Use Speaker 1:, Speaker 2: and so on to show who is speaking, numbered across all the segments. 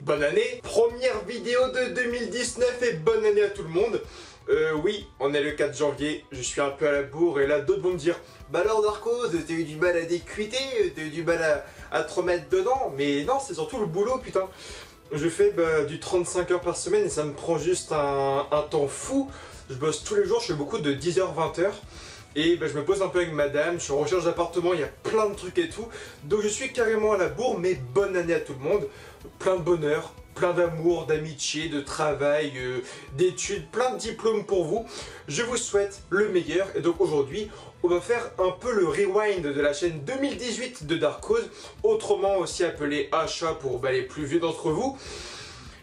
Speaker 1: Bonne année! Première vidéo de 2019 et bonne année à tout le monde. Oui, on est le 4 janvier, je suis un peu à la bourre et là d'autres vont me dire bah alors Darkos, t'as eu du mal à décuiter, t'as eu du mal à te remettre dedans. Mais non, c'est surtout le boulot, putain. Je fais du 35 heures par semaine et ça me prend juste un temps fou. Je bosse tous les jours, je fais beaucoup de 10h-20h. Et je me pose un peu avec madame, je suis en recherche d'appartement, il y a plein de trucs et tout. Donc je suis carrément à la bourre, mais bonne année à tout le monde. Plein de bonheur, plein d'amour, d'amitié, de travail, d'études, plein de diplômes pour vous. Je vous souhaite le meilleur. Et donc aujourd'hui, on va faire un peu le rewind de la chaîne 2018 de Darkos, autrement aussi appelé Achat pour les plus vieux d'entre vous.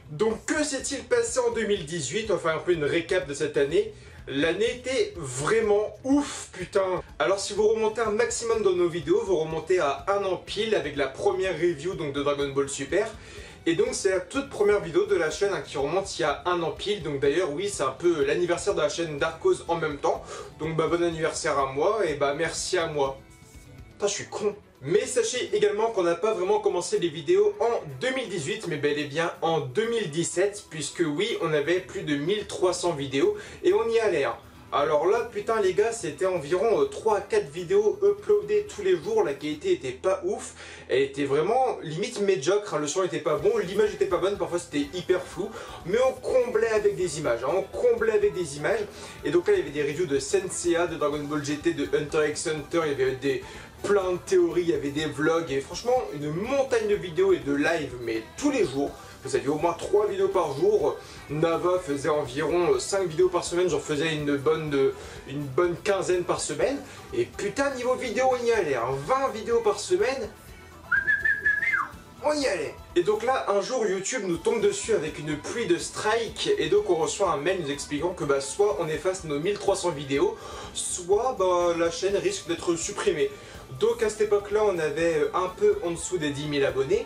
Speaker 1: Donc que s'est-il passé en 2018? Enfin un peu une récap de cette année. L'année était vraiment ouf, putain. Alors si vous remontez un maximum dans nos vidéos, vous remontez à un an pile avec la première review donc, de Dragon Ball Super. Et donc c'est la toute première vidéo de la chaîne qui remonte il y a un an pile. Donc d'ailleurs oui, c'est un peu l'anniversaire de la chaîne Darkos en même temps. Donc bon anniversaire à moi et merci à moi. Putain, je suis con. Mais sachez également qu'on n'a pas vraiment commencé les vidéos en 2018, mais bel et bien en 2017, puisque oui, on avait plus de 1300 vidéos, et on y allait. Alors là, putain les gars, c'était environ 3 à 4 vidéos uploadées tous les jours, la qualité était pas ouf, elle était vraiment limite médiocre, le son était pas bon, l'image était pas bonne, parfois c'était hyper flou, mais on comblait avec des images, on comblait avec des images, et donc là il y avait des reviews de Senseiya, de Dragon Ball GT, de Hunter x Hunter, il y avait plein de théories, il y avait des vlogs, et franchement une montagne de vidéos et de live, mais tous les jours. Vous aviez au moins 3 vidéos par jour. Nava faisait environ 5 vidéos par semaine, j'en faisais une bonne quinzaine par semaine. Et putain, niveau vidéo, on y allait. 20 vidéos par semaine, on y allait. Et donc là, un jour, YouTube nous tombe dessus avec une pluie de strikes. Et donc on reçoit un mail nous expliquant que soit on efface nos 1300 vidéos, soit la chaîne risque d'être supprimée. Donc à cette époque-là, on avait un peu en dessous des 10 000 abonnés.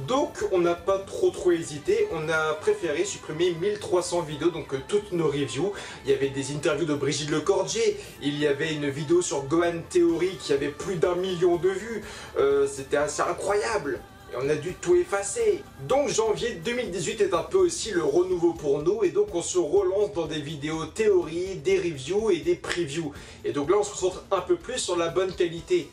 Speaker 1: Donc on n'a pas trop hésité, on a préféré supprimer 1300 vidéos, donc toutes nos reviews. Il y avait des interviews de Brigitte Lecordier, il y avait une vidéo sur Gohan Theory qui avait plus d'1 million de vues. C'était assez incroyable. Et on a dû tout effacer. Donc janvier 2018 est un peu aussi le renouveau pour nous. Et donc on se relance dans des vidéos théories, des reviews et des previews. Et donc là on se concentre un peu plus sur la bonne qualité.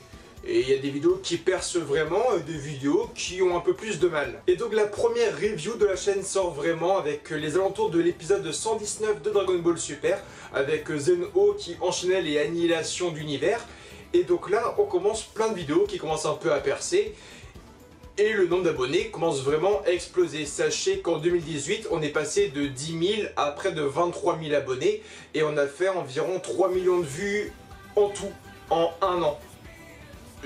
Speaker 1: Et il y a des vidéos qui percent vraiment et des vidéos qui ont un peu plus de mal. Et donc la première review de la chaîne sort vraiment avec les alentours de l'épisode 119 de Dragon Ball Super, avec Zen-O qui enchaînait les annihilations d'univers. Et donc là on commence plein de vidéos qui commencent un peu à percer. Et le nombre d'abonnés commence vraiment à exploser. Sachez qu'en 2018, on est passé de 10 000 à près de 23 000 abonnés. Et on a fait environ 3 millions de vues en tout, en un an.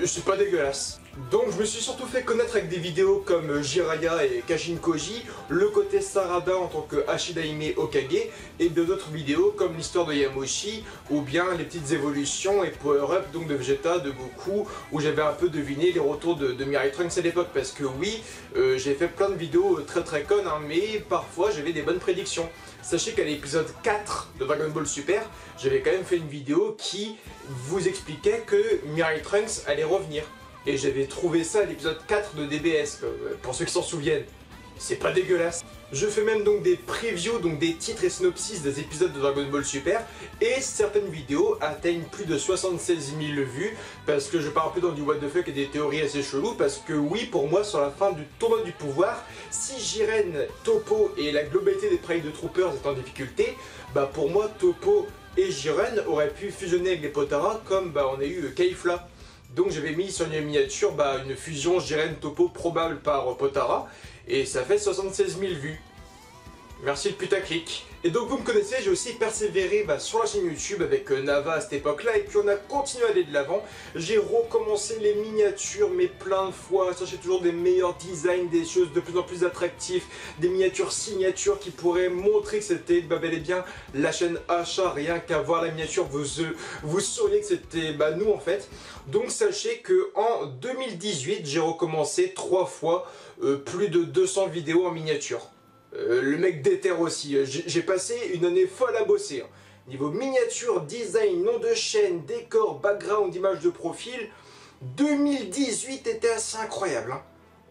Speaker 1: C'est pas dégueulasse. Donc je me suis surtout fait connaître avec des vidéos comme Jiraiya et Kashin Koji, le côté Sarada en tant que Ashidaime Hokage, et d'autres vidéos comme l'histoire de Yamoshi, ou bien les petites évolutions et power-up donc de Vegeta, de Goku, où j'avais un peu deviné les retours de Mirai Trunks à l'époque, parce que oui, j'ai fait plein de vidéos très connes, mais parfois j'avais des bonnes prédictions. Sachez qu'à l'épisode 4 de Dragon Ball Super, j'avais quand même fait une vidéo qui vous expliquait que Mirai Trunks allait revenir. Et j'avais trouvé ça à l'épisode 4 de DBS, pour ceux qui s'en souviennent. C'est pas dégueulasse. Je fais même donc des previews, donc des titres et synopsis des épisodes de Dragon Ball Super, et certaines vidéos atteignent plus de 76 000 vues, parce que je pars un peu dans du what the fuck et des théories assez cheloues, parce que oui, pour moi, sur la fin du tournoi du pouvoir, si Jiren, Toppo et la globalité des Pride Troopers est en difficulté, pour moi, Toppo et Jiren auraient pu fusionner avec les Potara, comme on a eu Caulifla. Donc j'avais mis sur une miniature une fusion Jiren Toppo probable par Potara, et ça fait 76 000 vues. Merci le putaclic. Et donc vous me connaissez, j'ai aussi persévéré sur la chaîne YouTube avec Nava à cette époque-là, et puis on a continué à aller de l'avant. J'ai recommencé les miniatures, mais plein de fois, chercher toujours des meilleurs designs, des choses de plus en plus attractives, des miniatures signatures qui pourraient montrer que c'était bel et bien la chaîne Achat. Rien qu'à voir la miniature, vous sauriez que c'était nous en fait. Donc sachez que en 2018, j'ai recommencé 3 fois plus de 200 vidéos en miniature. Le mec déterre aussi, j'ai passé une année folle à bosser. Niveau miniature, design, nom de chaîne, décor, background, image de profil, 2018 était assez incroyable.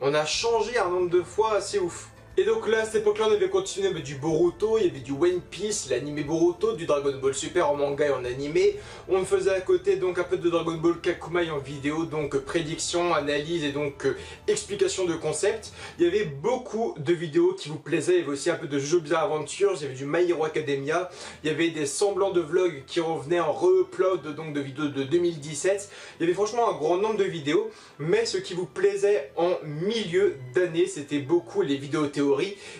Speaker 1: On a changé un nombre de fois assez ouf. Et donc là, à cette époque-là, on avait continué avec du Boruto, il y avait du One Piece, l'anime Boruto, du Dragon Ball Super en manga et en animé. On faisait à côté donc un peu de Dragon Ball Kakumai en vidéo, donc prédiction, analyse et donc explication de concept. Il y avait beaucoup de vidéos qui vous plaisaient, il y avait aussi un peu de Jojo Bizarre Adventure, il y avait du My Hero Academia, il y avait des semblants de vlogs qui revenaient en re-upload donc de vidéos de 2017. Il y avait franchement un grand nombre de vidéos, mais ce qui vous plaisait en milieu d'année, c'était beaucoup les vidéos théories.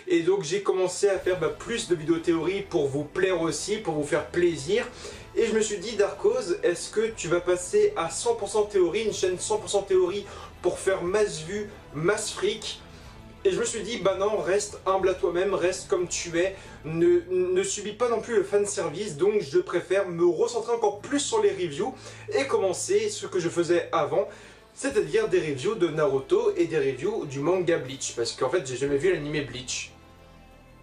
Speaker 1: Et donc j'ai commencé à faire plus de vidéos théories pour vous plaire aussi, pour vous faire plaisir. Et je me suis dit, Darkhoz, est-ce que tu vas passer à 100% théorie, une chaîne 100% théorie pour faire masse vue, masse fric? Et je me suis dit, bah non, reste humble à toi-même, reste comme tu es, ne subis pas non plus le fanservice, donc je préfère me recentrer encore plus sur les reviews et commencer ce que je faisais avant, c'est-à-dire des reviews de Naruto et des reviews du manga Bleach, parce qu'en fait j'ai jamais vu l'anime Bleach.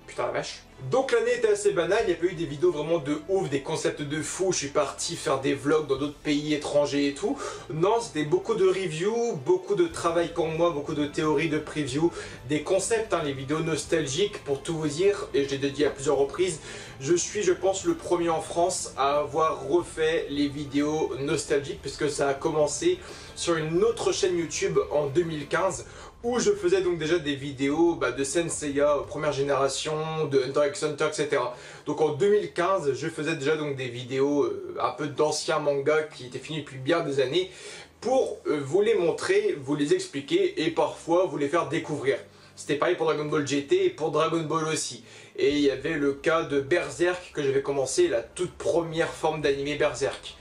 Speaker 1: Putain la vache. Donc l'année était assez banale, il n'y a pas eu des vidéos vraiment de ouf, des concepts de fou, je suis parti faire des vlogs dans d'autres pays étrangers et tout. Non, c'était beaucoup de reviews, beaucoup de travail pour moi, beaucoup de théories, de previews, des concepts, les vidéos nostalgiques pour tout vous dire, et je l'ai dit à plusieurs reprises, je suis je pense le premier en France à avoir refait les vidéos nostalgiques puisque ça a commencé sur une autre chaîne YouTube en 2015 où je faisais donc déjà des vidéos de Senseiya, première génération, de Hunter x Hunter, etc. Donc en 2015, je faisais déjà donc des vidéos un peu d'anciens mangas qui étaient finis depuis bien des années pour vous les montrer, vous les expliquer et parfois vous les faire découvrir. C'était pareil pour Dragon Ball GT et pour Dragon Ball aussi. Et il y avait le cas de Berserk que j'avais commencé, la toute première forme d'anime Berserk.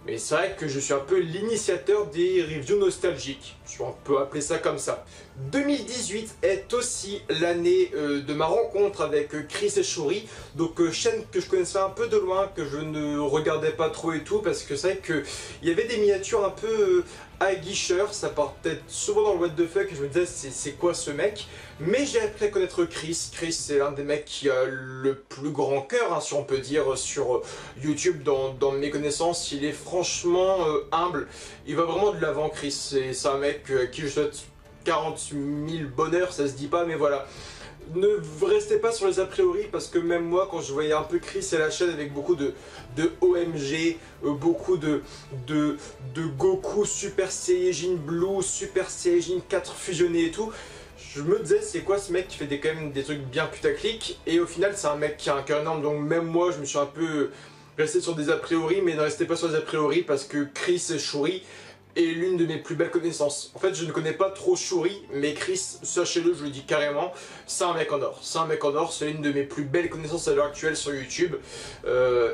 Speaker 1: Mais c'est vrai que je suis un peu l'initiateur des reviews nostalgiques, si on peut appeler ça comme ça. 2018 est aussi l'année de ma rencontre avec Chris et Shuri, donc chaîne que je connaissais un peu de loin, que je ne regardais pas trop et tout, parce que c'est vrai qu'il y avait des miniatures un peu aguicheurs, ça partait souvent dans le what the fuck, et je me disais c'est quoi ce mec? Mais j'ai appris à connaître Chris. Chris c'est l'un des mecs qui a le plus grand cœur, si on peut dire, sur YouTube dans mes connaissances. Il est franchement humble, il va vraiment de l'avant Chris, c'est un mec à qui je souhaite 40 000 bonheurs, ça se dit pas, mais voilà. Ne restez pas sur les a priori parce que même moi quand je voyais un peu Chris et la chaîne avec beaucoup de OMG, beaucoup de Goku, Super Saiyajin Blue, Super Saiyajin 4 fusionné et tout, je me disais c'est quoi ce mec qui fait quand même des trucs bien putaclic, et au final c'est un mec qui a un cœur énorme, donc même moi je me suis un peu resté sur des a priori, mais ne restez pas sur des a priori parce que Chris et Shuri est l'une de mes plus belles connaissances. En fait, je ne connais pas trop Shuri, mais Chris, sachez-le, je le dis carrément, c'est un mec en or. C'est un mec en or, c'est l'une de mes plus belles connaissances à l'heure actuelle sur YouTube.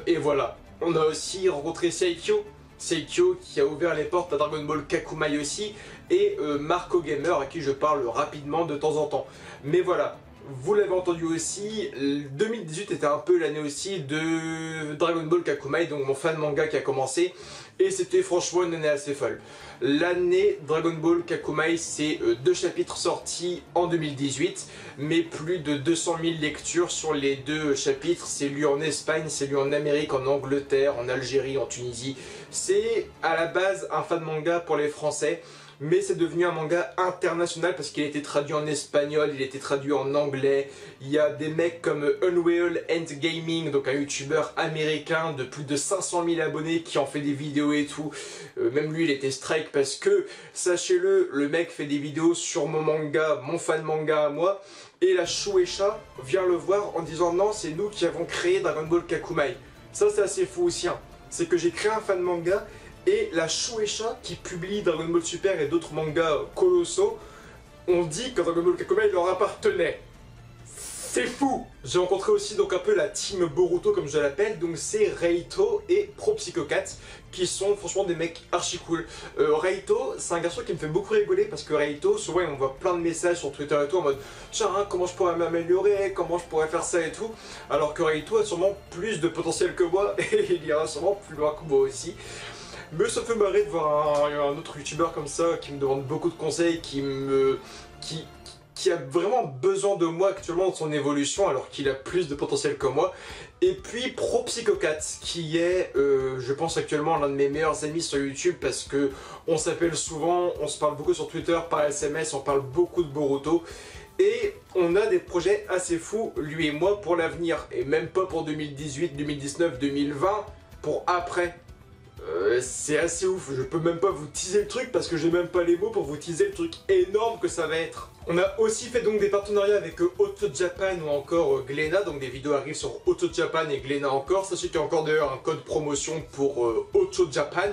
Speaker 1: Et voilà. On a aussi rencontré Seikyo. Seikyo qui a ouvert les portes à Dragon Ball Kakumai aussi. Et Marco Gamer, à qui je parle rapidement de temps en temps. Mais voilà. Vous l'avez entendu aussi, 2018 était un peu l'année aussi de Dragon Ball Kakumai, donc mon fan manga qui a commencé, et c'était franchement une année assez folle. L'année Dragon Ball Kakumai, c'est 2 chapitres sortis en 2018, mais plus de 200 000 lectures sur les 2 chapitres. C'est lu en Espagne, c'est lu en Amérique, en Angleterre, en Algérie, en Tunisie. C'est à la base un fan manga pour les Français, mais c'est devenu un manga international parce qu'il a été traduit en espagnol, il a été traduit en anglais. Il y a des mecs comme Unreal End Gaming, donc un youtubeur américain de plus de 500 000 abonnés qui en fait des vidéos et tout. Même lui il était strike parce que, sachez-le, le mec fait des vidéos sur mon manga, mon fan manga à moi. Et la Shueisha vient le voir en disant non, c'est nous qui avons créé Dragon Ball Kakumai. Ça c'est assez fou aussi, c'est que j'ai créé un fan manga. Et la Shueisha, qui publie Dragon Ball Super et d'autres mangas colossaux, ont dit que Dragon Ball Kakumai leur appartenait. C'est fou! J'ai rencontré aussi donc un peu la team Boruto comme je l'appelle, donc c'est Reito et Pro Psycho 4 qui sont franchement des mecs archi cool. Reito, c'est un garçon qui me fait beaucoup rigoler parce que Reito, souvent il m'envoie plein de messages sur Twitter et tout en mode tiens, comment je pourrais m'améliorer, comment je pourrais faire ça et tout, alors que Reito a sûrement plus de potentiel que moi et il ira sûrement plus loin que moi aussi. Mais ça me fait marrer de voir un autre youtubeur comme ça qui me demande beaucoup de conseils, qui qui a vraiment besoin de moi actuellement dans son évolution alors qu'il a plus de potentiel que moi. Et puis ProPsychocat qui est je pense actuellement l'un de mes meilleurs amis sur YouTube parce que on s'appelle souvent, on se parle beaucoup sur Twitter, par SMS, on parle beaucoup de Boruto. Et on a des projets assez fous, lui et moi, pour l'avenir. Et même pas pour 2018, 2019, 2020, pour après. C'est assez ouf, je peux même pas vous teaser le truc parce que j'ai même pas les mots pour vous teaser le truc énorme que ça va être. On a aussi fait donc des partenariats avec Auto Japan ou encore Glénat, donc des vidéos arrivent sur Auto Japan et Glénat encore. Sachez qu'il y a encore d'ailleurs un code promotion pour Auto Japan.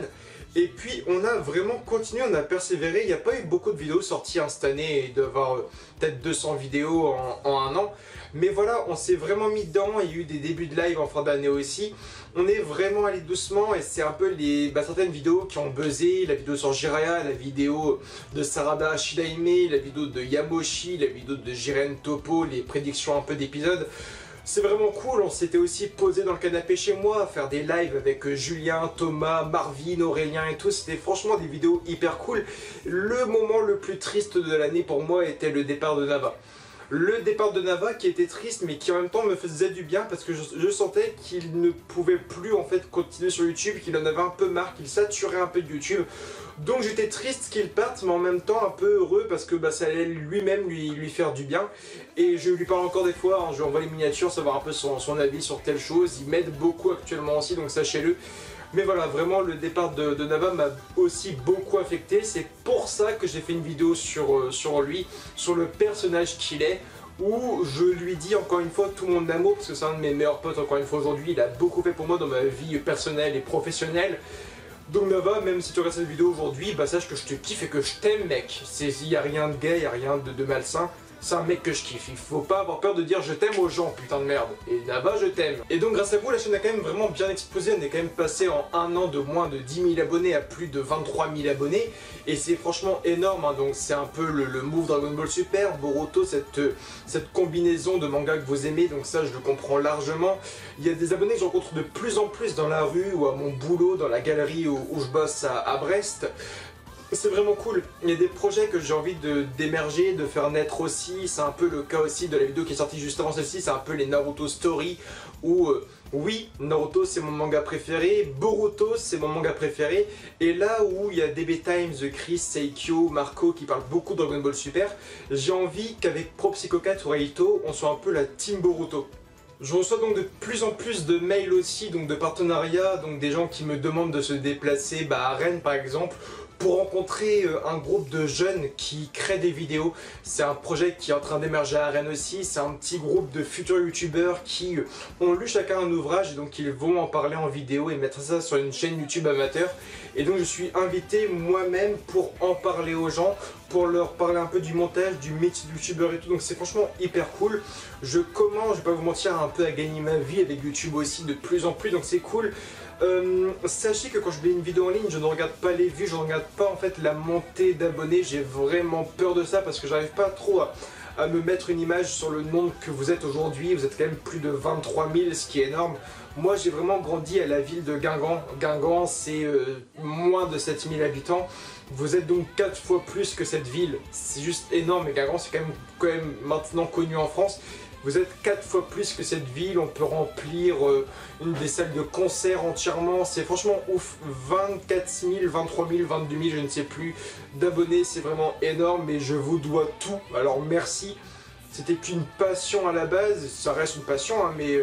Speaker 1: Et puis on a vraiment continué, on a persévéré, il n'y a pas eu beaucoup de vidéos sorties cette année, il doit y avoir peut-être 200 vidéos en un an. Mais voilà, on s'est vraiment mis dedans, il y a eu des débuts de live en fin d'année aussi. On est vraiment allé doucement et c'est un peu certaines vidéos qui ont buzzé, la vidéo sur Jiraiya, la vidéo de Sarada Shidaime, la vidéo de Yamoshi, la vidéo de Jiren Topo, les prédictions un peu d'épisodes. C'est vraiment cool, on s'était aussi posé dans le canapé chez moi à faire des lives avec Julien, Thomas, Marvin, Aurélien et tout. C'était franchement des vidéos hyper cool. Le moment le plus triste de l'année pour moi était le départ de Nava. Le départ de Nava qui était triste mais qui en même temps me faisait du bien parce que je sentais qu'il ne pouvait plus en fait continuer sur YouTube, qu'il en avait un peu marre, qu'il saturait un peu de YouTube. Donc j'étais triste qu'il parte mais en même temps un peu heureux parce que ça allait lui-même lui faire du bien. Et je lui parle encore des fois, hein, je lui envoie les miniatures, savoir un peu son avis sur telle chose. Il m'aide beaucoup actuellement aussi donc sachez-le. Mais voilà, vraiment le départ de Nava m'a aussi beaucoup affecté. C'est pour ça que j'ai fait une vidéo sur lui, sur le personnage qu'il est, où je lui dis encore une fois tout mon amour, parce que c'est un de mes meilleurs potes encore une fois aujourd'hui. Il a beaucoup fait pour moi dans ma vie personnelle et professionnelle. Donc Nava, même si tu regardes cette vidéo aujourd'hui, sache que je te kiffe et que je t'aime mec. Il n'y a rien de gay, il n'y a rien de malsain. C'est un mec que je kiffe, il faut pas avoir peur de dire je t'aime aux gens, putain de merde. Et Nava, je t'aime. Et donc grâce à vous, la chaîne a quand même vraiment bien explosé, on est quand même passé en un an de moins de 10 000 abonnés à plus de 23 000 abonnés. Et c'est franchement énorme, hein. Donc c'est un peu le move Dragon Ball Super, Boruto, cette combinaison de mangas que vous aimez, donc ça je le comprends largement. Il y a des abonnés que je rencontre de plus en plus dans la rue ou à mon boulot, dans la galerie où je bosse à Brest. C'est vraiment cool, il y a des projets que j'ai envie d'émerger, de faire naître aussi, c'est un peu le cas aussi de la vidéo qui est sortie juste avant celle-ci, c'est un peu les Naruto Story, où oui, Naruto c'est mon manga préféré, Boruto c'est mon manga préféré, et là où il y a DB Times, Chris, Seikyo, Marco qui parlent beaucoup de Dragon Ball Super, j'ai envie qu'avec ProPsychocat ou Raito, on soit un peu la team Boruto. Je reçois donc de plus en plus de mails aussi, donc de partenariats, donc des gens qui me demandent de se déplacer à Rennes par exemple, pour rencontrer un groupe de jeunes qui créent des vidéos. C'est un projet qui est en train d'émerger à Rennes aussi, c'est un petit groupe de futurs youtubeurs qui ont lu chacun un ouvrage, et donc ils vont en parler en vidéo et mettre ça sur une chaîne YouTube amateur. Et donc je suis invité moi-même pour en parler aux gens, pour leur parler un peu du montage, du métier de youtubeur et tout, donc c'est franchement hyper cool. Je commence, je vais pas vous mentir, un peu à gagner ma vie avec YouTube aussi de plus en plus, donc c'est cool. Sachez que quand je mets une vidéo en ligne, je ne regarde pas les vues, je ne regarde pas en fait la montée d'abonnés, j'ai vraiment peur de ça parce que j'arrive pas trop à me mettre une image sur le nombre que vous êtes aujourd'hui. Vous êtes quand même plus de 23 000, ce qui est énorme. Moi j'ai vraiment grandi à la ville de Guingamp. Guingamp c'est moins de 7 000 habitants. Vous êtes donc 4 fois plus que cette ville, c'est juste énorme. Et Guingamp c'est quand même maintenant connu en France. Vous êtes 4 fois plus que cette ville, on peut remplir une des salles de concert entièrement, c'est franchement ouf. 24 000, 23 000, 22 000, je ne sais plus, d'abonnés, c'est vraiment énorme et je vous dois tout, alors merci. C'était qu'une passion à la base, ça reste une passion, hein, mais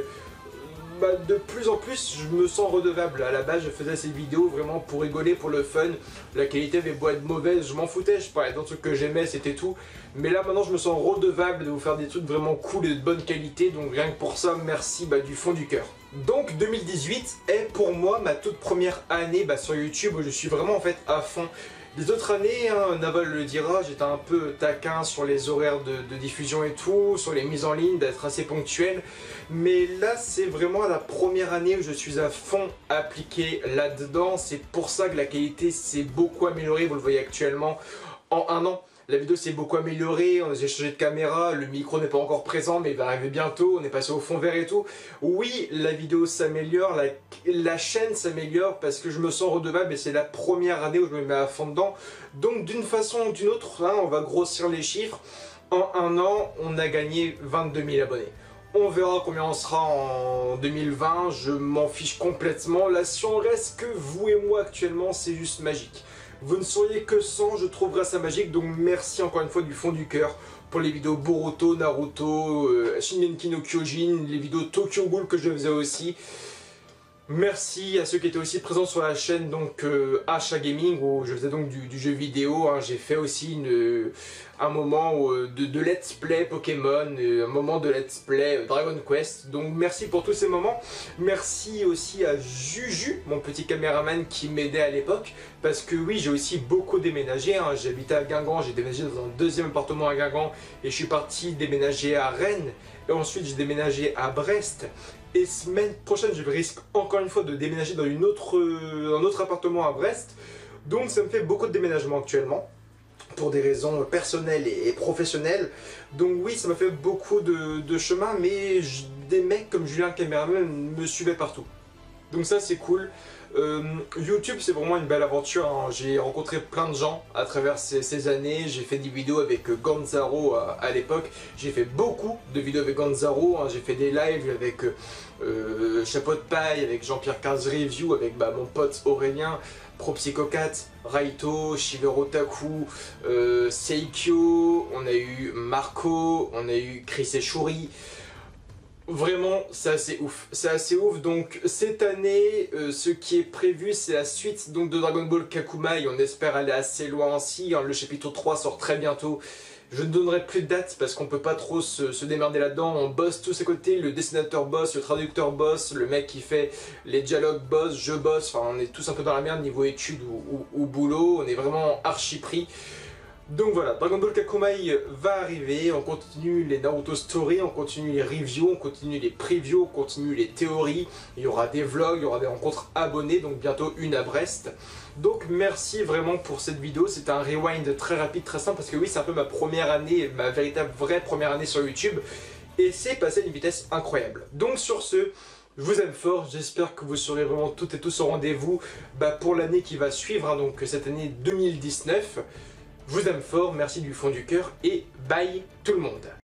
Speaker 1: de plus en plus je me sens redevable. À la base je faisais ces vidéos vraiment pour rigoler, pour le fun. La qualité avait beau être mauvaise, je m'en foutais, je parlais d'autres trucs que j'aimais, c'était tout. Mais là maintenant je me sens redevable de vous faire des trucs vraiment cool et de bonne qualité. Donc rien que pour ça, merci du fond du cœur. Donc 2018 est pour moi ma toute première année sur YouTube où je suis vraiment en fait à fond. Les autres années, hein, Naval le dira, j'étais un peu taquin sur les horaires de diffusion et tout, sur les mises en ligne, d'être assez ponctuel. Mais là, c'est vraiment la première année où je suis à fond appliqué là-dedans. C'est pour ça que la qualité s'est beaucoup améliorée, vous le voyez actuellement, en un an. La vidéo s'est beaucoup améliorée, on a changé de caméra, le micro n'est pas encore présent mais il va arriver bientôt, on est passé au fond vert et tout. Oui, la vidéo s'améliore, la chaîne s'améliore parce que je me sens redevable et c'est la première année où je me mets à fond dedans. Donc d'une façon ou d'une autre, hein, on va grossir les chiffres. En un an, on a gagné 22 000 abonnés. On verra combien on sera en 2020, je m'en fiche complètement. Là, si on reste que vous et moi actuellement, c'est juste magique. Vous ne seriez que 100, je trouverais ça magique, donc merci encore une fois du fond du cœur pour les vidéos Boruto, Naruto, Shingeki no Kyojin, les vidéos Tokyo Ghoul que je faisais aussi. Merci à ceux qui étaient aussi présents sur la chaîne donc Asha Gaming où je faisais donc du jeu vidéo. Hein. J'ai fait aussi un moment de let's play Pokémon, un moment de let's play Dragon Quest. Donc merci pour tous ces moments. Merci aussi à Juju, mon petit caméraman qui m'aidait à l'époque. Parce que oui, j'ai aussi beaucoup déménagé. Hein. J'habitais à Guingamp, j'ai déménagé dans un deuxième appartement à Guingamp. Et je suis parti déménager à Rennes. Et ensuite j'ai déménagé à Brest. Et semaine prochaine, je risque encore une fois de déménager dans un autre appartement à Brest. Donc ça me fait beaucoup de déménagements actuellement, pour des raisons personnelles et professionnelles. Donc oui, ça m'a fait beaucoup de chemin, mais des mecs comme Julien le caméraman me suivaient partout. Donc ça c'est cool. YouTube c'est vraiment une belle aventure, hein. J'ai rencontré plein de gens à travers ces années, j'ai fait des vidéos avec Gonzaro à l'époque, j'ai fait beaucoup de vidéos avec Gonzaro, hein. J'ai fait des lives avec Chapeau de Paille, avec Jean-Pierre 15 Review, avec mon pote Aurélien, ProPsychocat, Raito, Shiverotaku, Seikyo, on a eu Marco, on a eu Chris et Shuri. Vraiment, c'est assez ouf. C'est assez ouf. Donc cette année, ce qui est prévu, c'est la suite donc, de Dragon Ball Kakumai. On espère aller assez loin aussi. Hein. Le chapitre 3 sort très bientôt. Je ne donnerai plus de date parce qu'on peut pas trop se démerder là-dedans. On bosse tous à côté. Le dessinateur bosse, le traducteur bosse, le mec qui fait les dialogues bosse, je bosse. Enfin, on est tous un peu dans la merde niveau études ou boulot. On est vraiment archi pris. Donc voilà, Dragon Ball Kakumai va arriver, on continue les Naruto Story, on continue les reviews, on continue les previews, on continue les théories, il y aura des vlogs, il y aura des rencontres abonnées, donc bientôt une à Brest. Donc merci vraiment pour cette vidéo, c'était un rewind très rapide, très simple, parce que oui, c'est un peu ma première année, ma véritable vraie première année sur YouTube, et c'est passé à une vitesse incroyable. Donc sur ce, je vous aime fort, j'espère que vous serez vraiment toutes et tous au rendez-vous pour l'année qui va suivre, hein, donc cette année 2019. Je vous aime fort, merci du fond du cœur et bye tout le monde.